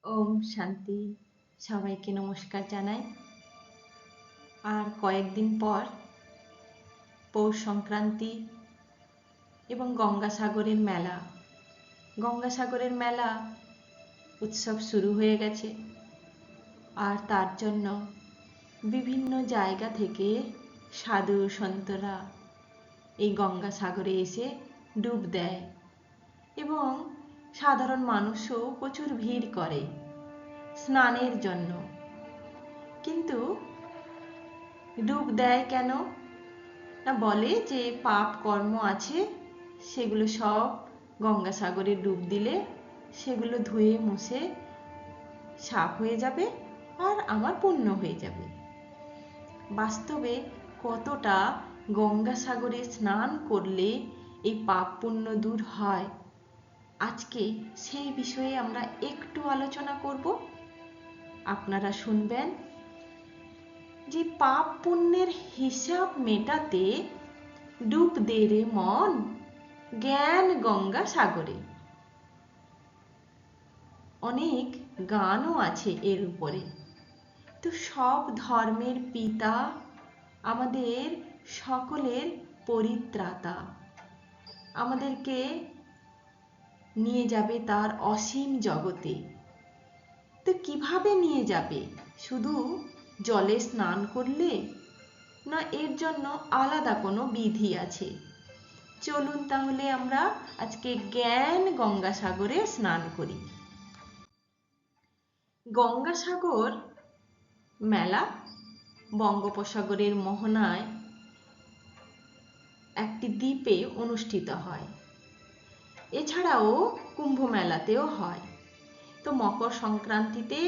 ওম শান্তি। সবাইকে নমস্কার জানাই। আর কয়েকদিন পর পৌষ সংক্রান্তি এবং গঙ্গাসাগরের মেলা উৎসব শুরু হয়ে গেছে। আর তার জন্য বিভিন্ন জায়গা থেকে সাধু সন্তরা এই গঙ্গাসাগরে এসে ডুব দেয় এবং সাধারণ মানুষও প্রচুর ভিড় করে স্নানের জন্য। কিন্তু ডুব দেয় কেন না, বলে যে পাপ কর্ম আছে, সেগুলো সব গঙ্গাসাগরে ডুব দিলে সেগুলো ধুয়ে মুছে সাফ হয়ে যাবে আর আমার পুণ্য হয়ে যাবে। বাস্তবে কতটা গঙ্গাসাগরে স্নান করলে এই পাপ পুণ্য দূর হয়, আজকে সেই বিষয়ে আমরা একটু আলোচনা করব। আপনারা শুনবেন যে পাপ পুণ্যের হিসাব মেটাতে ডুব দে রে মন জ্ঞান গঙ্গা সাগরে। অনেক গানও আছে এর উপরে। তো সব ধর্মের পিতা, আমাদের সকলের পরিত্রাতা, আমাদেরকে নিয়ে যাবে তার অসীম জগতে। তো কিভাবে নিয়ে যাবে? শুধু জলে স্নান করলে না, এর জন্য আলাদা কোনো বিধি আছে? চলুন তাহলে আমরা আজকে জ্ঞান গঙ্গাসাগরে স্নান করি। গঙ্গাসাগর মেলা বঙ্গোপসাগরের মোহনায় একটি দ্বীপে অনুষ্ঠিত হয়। এছাড়াও কুম্ভ মেলাতেও হয়। তো মকর সংক্রান্তিতে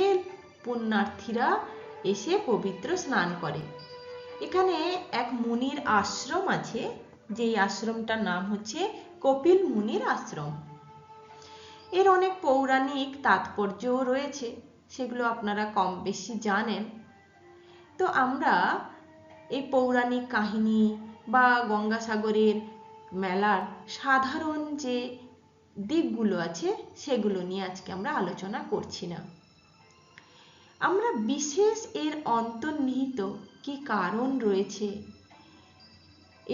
পুণ্যার্থীরা এসে পবিত্র স্নান করে। এখানে এক মুনির আশ্রম আছে, যেই আশ্রমটার নাম হচ্ছে কপিল মুনির আশ্রম। এর অনেক পৌরাণিক তাৎপর্যও রয়েছে, সেগুলো আপনারা কম বেশি জানেন। তো আমরা এই পৌরাণিক কাহিনী বা গঙ্গাসাগরের মেলার সাধারণ যে দিকগুলো আছে সেগুলো নিয়ে আজকে আমরা আলোচনা করছি না। আমরা বিশেষ এর অন্তর্নিহিত কি কারণ রয়েছে,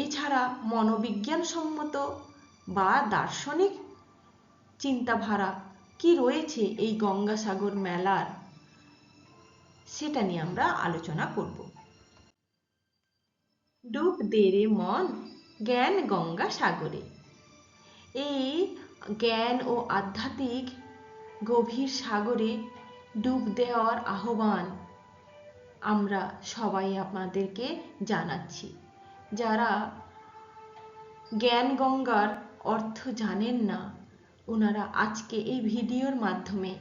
এছাড়া মনোবিজ্ঞানসম্মত বা দার্শনিক চিন্তাধারা কি রয়েছে এই গঙ্গাসাগর মেলার, সেটা নিয়ে আমরা আলোচনা করব। ডুব দে রে মন জ্ঞান গঙ্গা সাগরে। এই জ্ঞান ও আধ্যাত্মিক গভীর সাগরে ডুব দেওয়ার আহ্বান আমরা সবাই আপনাদেরকে জানাচ্ছি। যারা জ্ঞান গঙ্গার অর্থ জানেন না, ওনারা আজকে এই ভিডিওর মাধ্যমে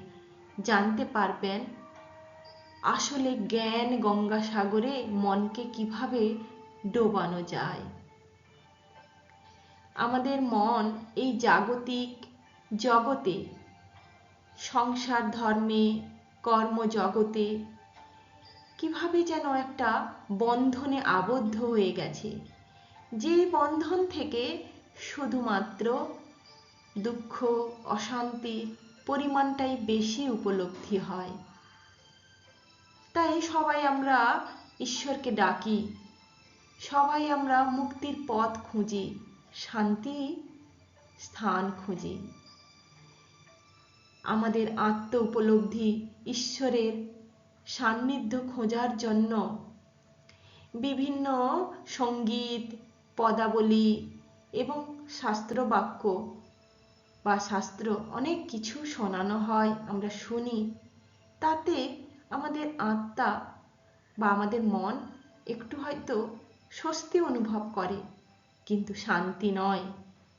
জানতে পারবেন আসলে জ্ঞান গঙ্গাসাগরে মনকে কিভাবে ডোবানো যায়। আমাদের মন এই জাগতিক জগতে, সংসার ধর্মে, কর্মজগতে কিভাবে যেন একটা বন্ধনে আবদ্ধ হয়ে গেছে, যে বন্ধন থেকে শুধুমাত্র দুঃখ অশান্তির পরিমাণটাই বেশি উপলব্ধি হয়। তাই সবাই আমরা ঈশ্বরকে ডাকি, সবাই আমরা মুক্তির পথ খুঁজি, শান্তি স্থান খুঁজি। আমাদের আত্ম উপলব্ধি, ঈশ্বরের সান্নিধ্য খোঁজার জন্য বিভিন্ন সঙ্গীত, পদাবলী এবং শাস্ত্র বাক্য বা শাস্ত্র অনেক কিছু শোনানো হয়, আমরা শুনি। তাতে আমাদের আত্মা বা আমাদের মন একটু হয়তো স্বস্তি অনুভব করে, কিন্তু শান্তি নয়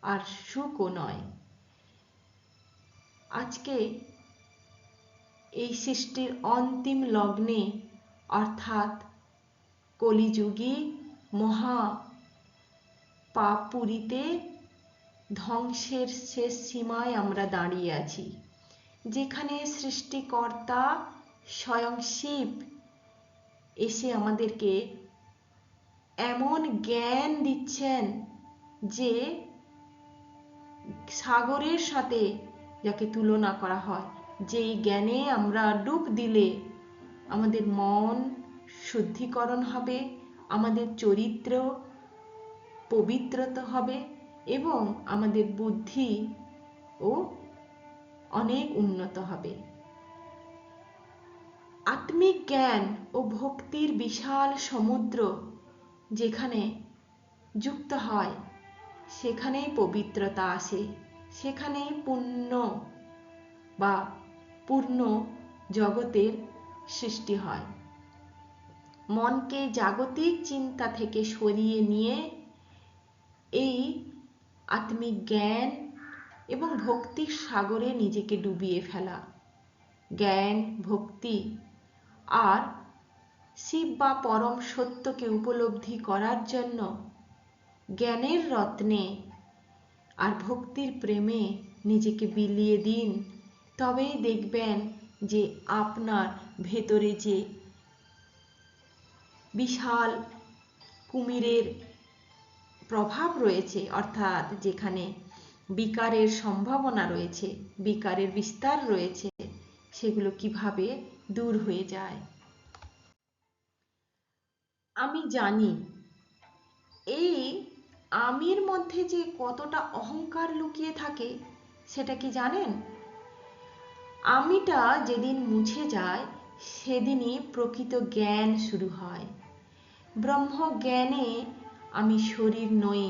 আর সুখও নয়। আজকে এই সৃষ্টির অন্তিম লগ্নে, অর্থাৎ কলিযুগী মহা পাপপুরীতে ধ্বংসের শেষ সীমায় আমরা দাঁড়িয়ে আছি, যেখানে সৃষ্টিকর্তা স্বয়ং শিব এসে আমাদেরকে এমন জ্ঞান দিচ্ছেন যে সাগরের সাথে যাকে তুলনা করা হয়, যেই জ্ঞানে আমরা ডুব দিলে আমাদের মন শুদ্ধিকরণ হবে, আমাদের চরিত্র পবিত্রতা হবে এবং আমাদের বুদ্ধি ও অনেক উন্নত হবে। আত্মিক জ্ঞান ও ভক্তির বিশাল সমুদ্র যেখানে যুক্ত হয় সেখানেই পবিত্রতা আসে, সেখানেই পুণ্য বা পূর্ণ জগতের সৃষ্টি হয়। মনকে জাগতিক চিন্তা থেকে সরিয়ে নিয়ে এই আত্মিক জ্ঞান এবং ভক্তির সাগরে নিজেকে ডুবিয়ে ফেলা। জ্ঞান, ভক্তি আর শিব বা পরম সত্যকে উপলব্ধি করার জন্য জ্ঞানের রত্নে আর ভক্তির প্রেমে নিজেকে বিলিয়ে দিন। তবেই দেখবেন যে আপনার ভেতরে যে বিশাল কুমিরের প্রভাব রয়েছে, অর্থাৎ যেখানে বিকারের সম্ভাবনা রয়েছে, বিকারের বিস্তার রয়েছে, সেগুলো কিভাবে দূর হয়ে যায়। আমি জানি এই আমির মধ্যে যে কতটা অহংকার লুকিয়ে থাকে সেটা কি জানেন? আমিটা যেদিন মুছে যায় সেদিনই প্রকৃত জ্ঞান শুরু হয়। ব্রহ্ম জ্ঞানে আমি শরীর নই,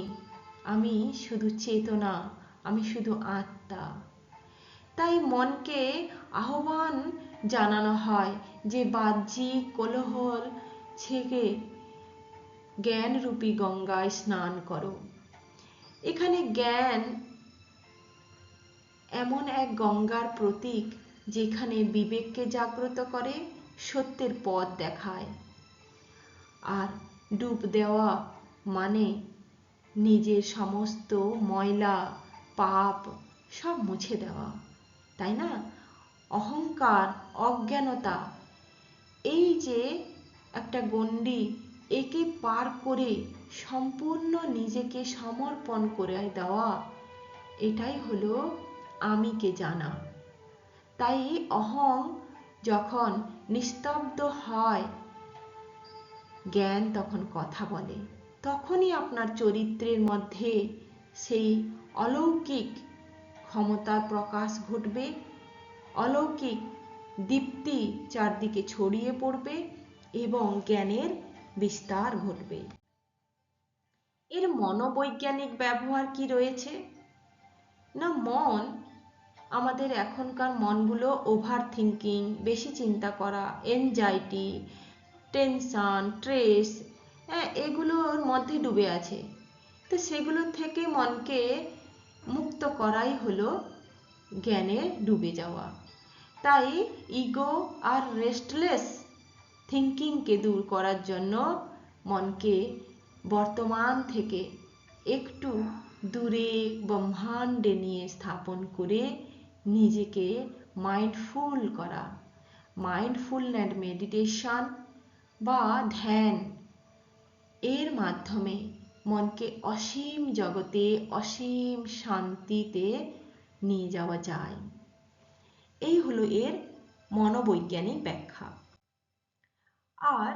আমি শুধু চেতনা, আমি শুধু আত্মা। তাই মনকে আহ্বান জানানো হয় যে বাহ্যিক কোলাহল ছেড়ে জ্ঞানরূপী গঙ্গায় স্নান করো। এখানে জ্ঞান এমন এক গঙ্গার প্রতীক যেখানে বিবেককে জাগ্রত করে, সত্যের পথ দেখায়। আর ডুব দেওয়া মানে নিজের সমস্ত ময়লা পাপ সব মুছে দেওয়া, তাই না? অহংকার, অজ্ঞানতা, এই যে একটা গণ্ডি, একে পার করে সম্পূর্ণ নিজেকে সমর্পণ করে দেওয়া, এটাই হলো আমিকে জানা। তাই অহং যখন নিস্তব্ধ হয়, জ্ঞান তখন কথা বলে। তখনই আপনার চরিত্রের মধ্যে সেই অলৌকিক ক্ষমতার প্রকাশ ঘটবে, অলৌকিক দীপ্তি চারদিকে ছড়িয়ে পড়বে এবং জ্ঞানের বিস্তার ঘটবে। এর মনোবৈজ্ঞানিক ব্যবহার কি রয়েছে? না, মন, আমাদের এখনকার মনগুলো ওভার থিঙ্কিং, বেশি চিন্তা করা, এনজাইটি, টেনশন, স্ট্রেস, এগুলোর মধ্যে ডুবে আছে। তো সেগুলো থেকে মনকে মুক্ত করাই হলো জ্ঞানে ডুবে যাওয়া। তাই ইগো আর রেস্টলেস থিঙ্কিংকে দূর করার জন্য মনকে বর্তমান থেকে একটু দূরে ব্রহ্মাণ্ডে নিয়ে স্থাপন করে নিজেকে মাইন্ডফুল করা। মাইন্ডফুলনেস মেডিটেশন বা ধ্যান, এর মাধ্যমে মনকে অসীম জগতে অসীম শান্তিতে নিয়ে যাওয়া যায়। এই হলো এর মনোবৈজ্ঞানিক ব্যাখ্যা। আর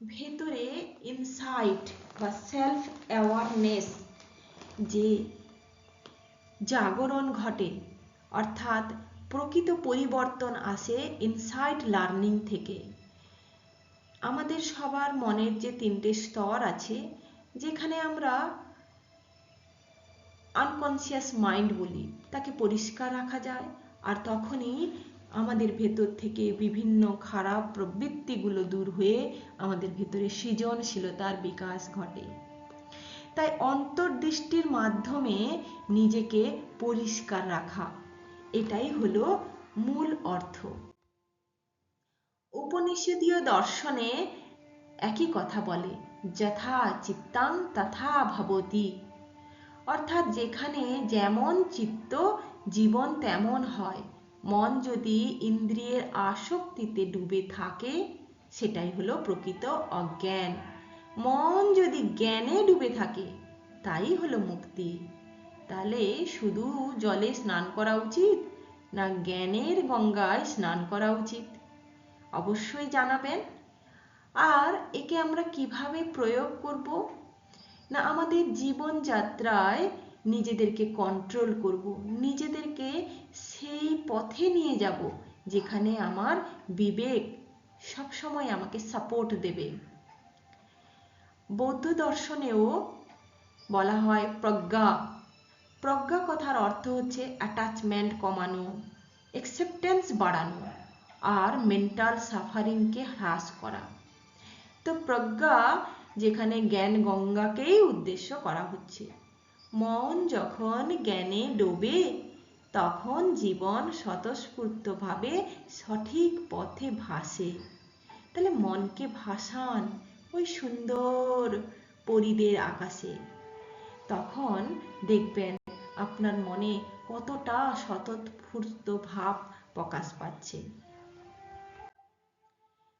ভেতরে ইনসাইট বা সেলফ অ্যাওয়ারনেস যে জাগরণ ঘটে, অর্থাৎ প্রকৃত পরিবর্তন আসে ইনসাইট লার্নিং থেকে। আমাদের সবার মনের যে তিনটে স্তর আছে, যেখানে আমরা আনকনসিয়াস মাইন্ড বলি, তাকে পরিষ্কার রাখা যায়। আর তখনই আমাদের ভেতর থেকে বিভিন্ন খারাপ প্রবৃত্তিগুলো দূর হয়ে আমাদের ভেতরে সৃজনশীলতার বিকাশ ঘটে। তাই অন্তর্দৃষ্টির মাধ্যমে নিজেকে পরিষ্কার রাখা, এটাই হলো মূল অর্থ। উপনিষদীয় দর্শনে একই কথা বলে, যথা চিত্তাং তথা ভবতি, অর্থাৎ যেখানে যেমন চিত্ত, জীবন তেমন হয়। মন যদি ইন্দ্রিয়ের আসক্তিতে ডুবে থাকে, সেটাই হলো প্রকৃত অজ্ঞান। মন যদি জ্ঞানে ডুবে থাকে, তাই হলো মুক্তি। তাহলে শুধু জলে স্নান করা উচিত না জ্ঞানের গঙ্গায় স্নান করা উচিত? অবশ্যই জানাবেন। আর একে আমরা কিভাবে প্রয়োগ করব? না আমাদের জীবনযাত্রায় নিজেদেরকে কন্ট্রোল করব, নিজেদেরকে সেই পথে নিয়ে যাব যেখানে আমার বিবেক সবসময় আমাকে সাপোর্ট দেবে। বৌদ্ধ দর্শনেও বলা হয় প্রজ্ঞা। প্রজ্ঞা কথার অর্থ হচ্ছে অ্যাটাচমেন্ট কমানো, অ্যাকসেপ্টেন্স বাড়ানো আর মেন্টাল সাফারিংকে হ্রাস করা। তো প্রজ্ঞা যেখানে জ্ঞান গঙ্গাকেই উদ্দেশ্য করা হচ্ছে। মন যখন জ্ঞানে ডোবে তখন জীবন স্বতঃস্ফূর্তভাবে সঠিক পথে ভাসে। তাহলে মনকে ভাসান ওই সুন্দর পরিদের আকাশে, তখন দেখবেন আপনার মনে কতটা স্বতঃস্ফূর্ত ভাব প্রকাশ পাচ্ছে।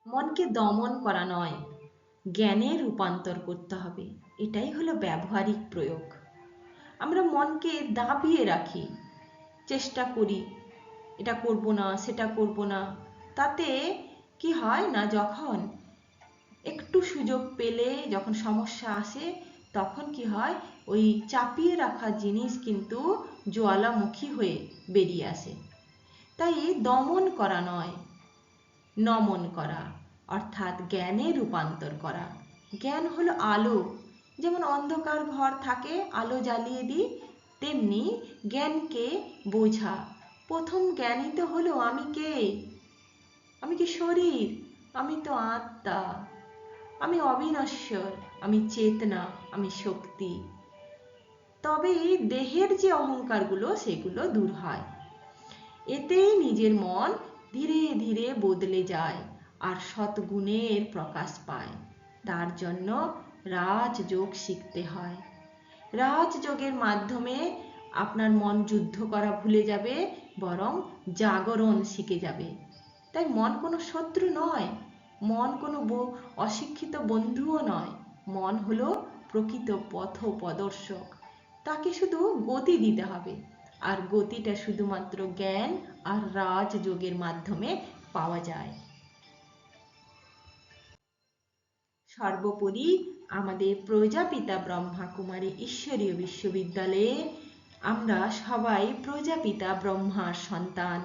মনকে দমন করা নয়, জ্ঞানে রূপান্তর করতে হবে, এটাই হলো ব্যবহারিক প্রয়োগ। আমরা মনকে দাবিয়ে রাখি, চেষ্টা করি এটা করব না সেটা করব না, তাতে কি হয় না যখন একটু সুযোগ পেলে যখন সমস্যা আসে তখন কি হয় ওই চাপিয়ে রাখা জিনিস কিন্তু জ্বালামুখী হয়ে বেরিয়ে আসে। তাই দমন করা নয়, নমন করা, অর্থাৎ জ্ঞানে রূপান্তর করা। জ্ঞান হলো আলো, যেমন অন্ধকার ঘর থাকে আলো জ্বালিয়ে দিই, তেমনি জ্ঞানকে বোঝা। প্রথম জ্ঞানই তো হলো আমি কে, আমি কি শরীর, আমি তো আত্মা, আমি অবিনশ্বর, আমি চেতনা, আমি শক্তি। তবেই দেহের যে অহংকারগুলো সেগুলো দূর হয়। এতেই নিজের মন ধীরে ধীরে বদলে যায় আর সৎগুণের প্রকাশ পায়। তার জন্য রাজযোগ শিখতে হয়। রাজযোগের মাধ্যমে আপনার মন যুদ্ধ করা ভুলে যাবে, বরং জাগরণ শিখে যাবে। তাই মন কোনো শত্রু নয়, মন কোনো অশিক্ষিত বন্ধুও নয়। মন হলো প্রকৃত পথ প্রদর্শক, তাকে শুধু গতি দিতে হবে, আর গতিটা শুধুমাত্র জ্ঞান আর রাজযোগের মাধ্যমে পাওয়া যায়। সর্বোপরি আমাদের প্রজাপিতা ব্রহ্মা কুমারী ঈশ্বরীয় বিশ্ববিদ্যালয়ে আমরা সবাই প্রজাপিতা ব্রহ্মার সন্তান।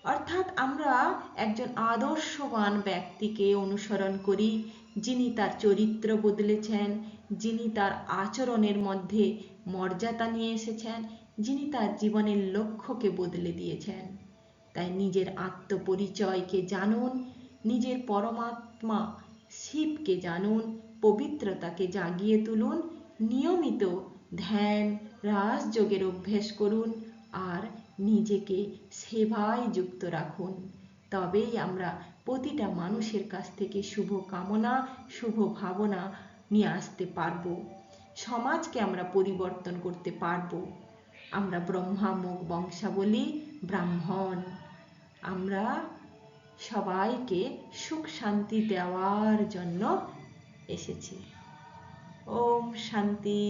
অর্থাৎ আমরা একজন আদর্শবান ব্যক্তিকে অনুসরণ করি, যিনি তার চরিত্র বদলেছেন, যিনি তার আচরণের মধ্যে মর্যাদা নিয়ে এসেছেন, যিনি তার জীবনের লক্ষ্যকে বদলে দিয়েছেন। তাই নিজের আত্মপরিচয়কে জানুন, নিজের পরমাত্মা শিবকে জানুন, পবিত্রতাকে জাগিয়ে তুলুন, নিয়মিত ধ্যান রাজযোগের অভ্যেস করুন আর নিজেকে সেবায় যুক্ত রাখুন। তবেই আমরা প্রতিটা মানুষের কাছ থেকে শুভ কামনা, শুভ ভাবনা নিয়ে আসতে পারব, সমাজকে আমরা পরিবর্তন করতে পারব। আমরা ব্রহ্মামুখ বংশাবলী ব্রাহ্মণ, আমরা সবাইকে সুখ শান্তি দেওয়ার জন্য এসেছি। ওম শান্তি।